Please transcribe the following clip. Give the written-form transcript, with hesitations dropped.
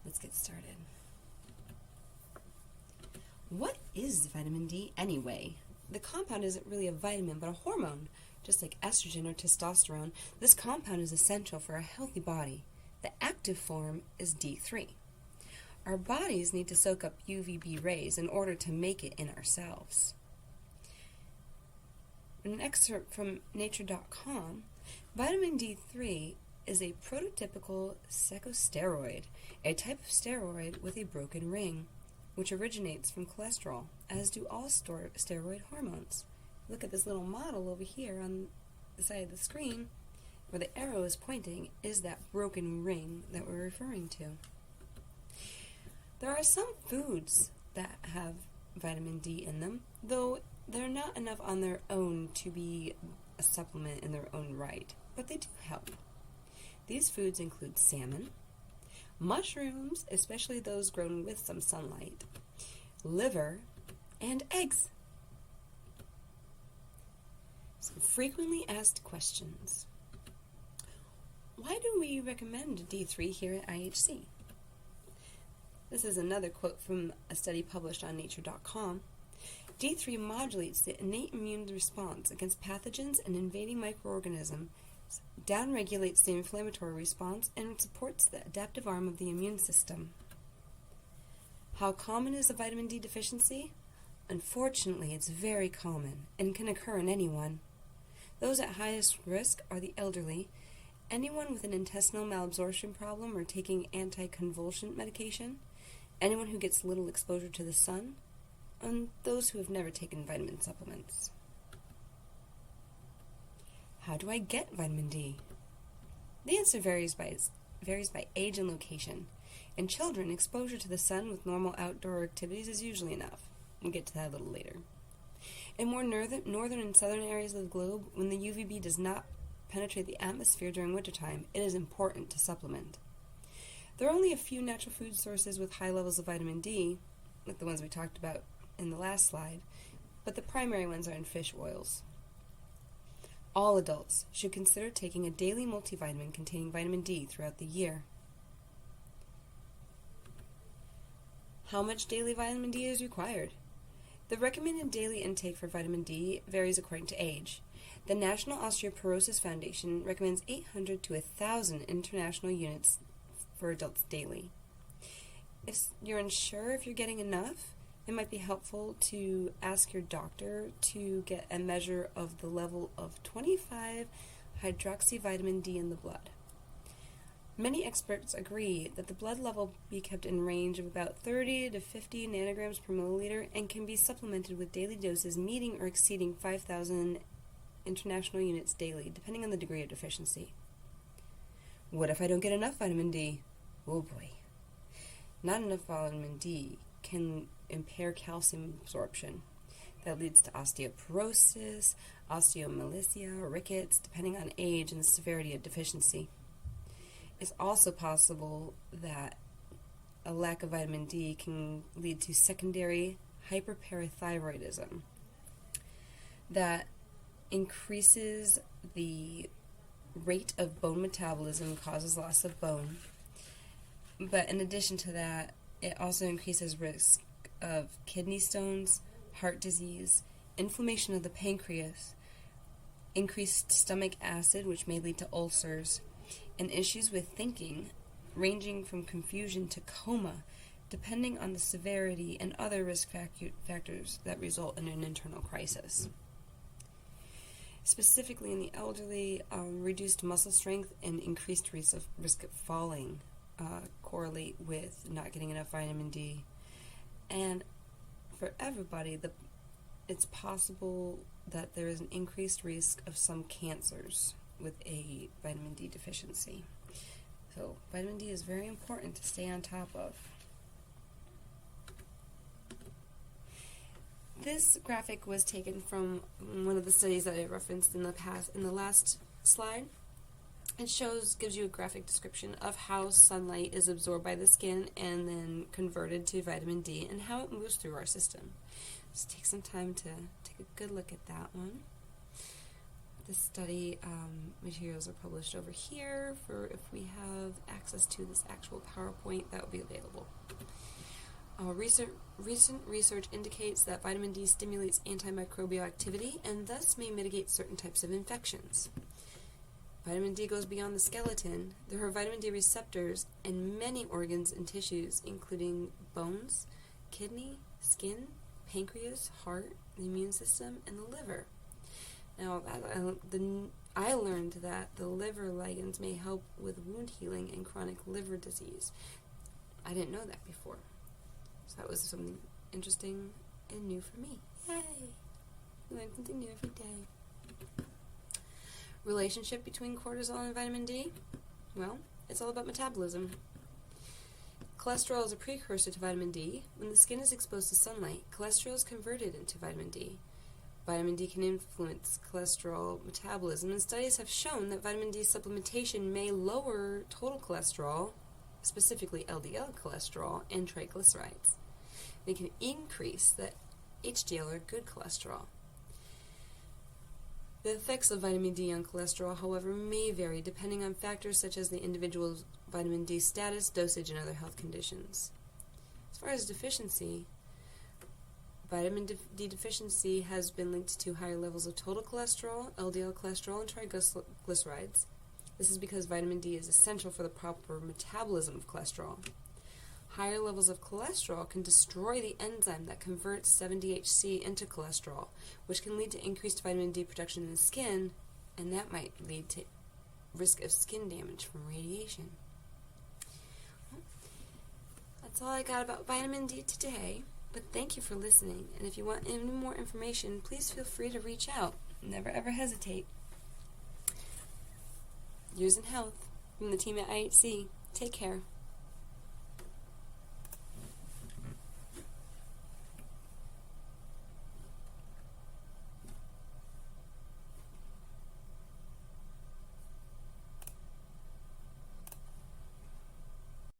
Let's get started. What is vitamin D anyway? The compound isn't really a vitamin, but a hormone. Just like estrogen or testosterone, this compound is essential for a healthy body. The active form is D3. Our bodies need to soak up UVB rays in order to make it in ourselves. In an excerpt from Nature.com, vitamin D3 is a prototypical secosteroid, a type of steroid with a broken ring, which originates from cholesterol, as do all steroid hormones. Look at this little model over here on the side of the screen, where the arrow is pointing, is that broken ring that we're referring to. There are some foods that have vitamin D in them, though they're not enough on their own to be a supplement in their own right, but they do help. These foods include salmon, mushrooms, especially those grown with some sunlight, liver, and eggs. Some frequently asked questions. Why do we recommend D3 here at IHC? This is another quote from a study published on Nature.com. D3 modulates the innate immune response against pathogens and invading microorganisms, downregulates the inflammatory response, and supports the adaptive arm of the immune system. How common is a vitamin D deficiency? Unfortunately, it's very common and can occur in anyone. Those at highest risk are the elderly, anyone with an intestinal malabsorption problem or taking anticonvulsant medication, anyone who gets little exposure to the sun, and those who have never taken vitamin supplements. How do I get vitamin D? The answer varies by age and location. In children, exposure to the sun with normal outdoor activities is usually enough. We'll get to that a little later. In more northern and southern areas of the globe, when the UVB does not penetrate the atmosphere during wintertime, it is important to supplement. There are only a few natural food sources with high levels of vitamin D, like the ones we talked about in the last slide, but the primary ones are in fish oils. All adults should consider taking a daily multivitamin containing vitamin D throughout the year. How much daily vitamin D is required? The recommended daily intake for vitamin D varies according to age. The National Osteoporosis Foundation recommends 800 to 1,000 international units for adults daily. If you're unsure if you're getting enough, it might be helpful to ask your doctor to get a measure of the level of 25-hydroxyvitamin D in the blood. Many experts agree that the blood level be kept in range of about 30 to 50 nanograms per milliliter and can be supplemented with daily doses meeting or exceeding 5,000 international units daily, depending on the degree of deficiency. What if I don't get enough vitamin D? Oh boy. Not enough vitamin D can impair calcium absorption. That leads to osteoporosis, osteomalacia, rickets, depending on age and the severity of deficiency. It's also possible that a lack of vitamin D can lead to secondary hyperparathyroidism that increases the rate of bone metabolism, causes loss of bone. But in addition to that, it also increases risk of kidney stones, heart disease, inflammation of the pancreas, increased stomach acid, which may lead to ulcers, and issues with thinking, ranging from confusion to coma, depending on the severity and other risk factors that result in an internal crisis. Specifically in the elderly, reduced muscle strength and increased risk of falling correlate with not getting enough vitamin D. And for everybody, it's possible that there is an increased risk of some cancers with a vitamin D deficiency. So vitamin D is very important to stay on top of. This graphic was taken from one of the studies that I referenced in the last slide. It gives you a graphic description of how sunlight is absorbed by the skin and then converted to vitamin D and how it moves through our system. Just take some time to take a good look at that one. The study materials are published over here for if we have access to this actual PowerPoint, that will be available. Recent research indicates that vitamin D stimulates antimicrobial activity and thus may mitigate certain types of infections. Vitamin D goes beyond the skeleton. There are vitamin D receptors in many organs and tissues, including bones, kidney, skin, pancreas, heart, the immune system, and the liver. Now, I learned that the liver ligands may help with wound healing and chronic liver disease. I didn't know that before. So that was something interesting and new for me. Yay! We learn something new every day. Relationship between cortisol and vitamin D? Well, it's all about metabolism. Cholesterol is a precursor to vitamin D. When the skin is exposed to sunlight, cholesterol is converted into vitamin D. Vitamin D can influence cholesterol metabolism, and studies have shown that vitamin D supplementation may lower total cholesterol, specifically LDL cholesterol, and triglycerides. They can increase the HDL, or good cholesterol. The effects of vitamin D on cholesterol, however, may vary depending on factors such as the individual's vitamin D status, dosage, and other health conditions. As far as deficiency, vitamin D deficiency has been linked to higher levels of total cholesterol, LDL cholesterol, and triglycerides. This is because vitamin D is essential for the proper metabolism of cholesterol. Higher levels of cholesterol can destroy the enzyme that converts 7-DHC into cholesterol, which can lead to increased vitamin D production in the skin, and that might lead to risk of skin damage from radiation. Well, that's all I got about vitamin D today, but thank you for listening, and if you want any more information, please feel free to reach out. Never ever hesitate. Years in Health from the team at IHC. Take care.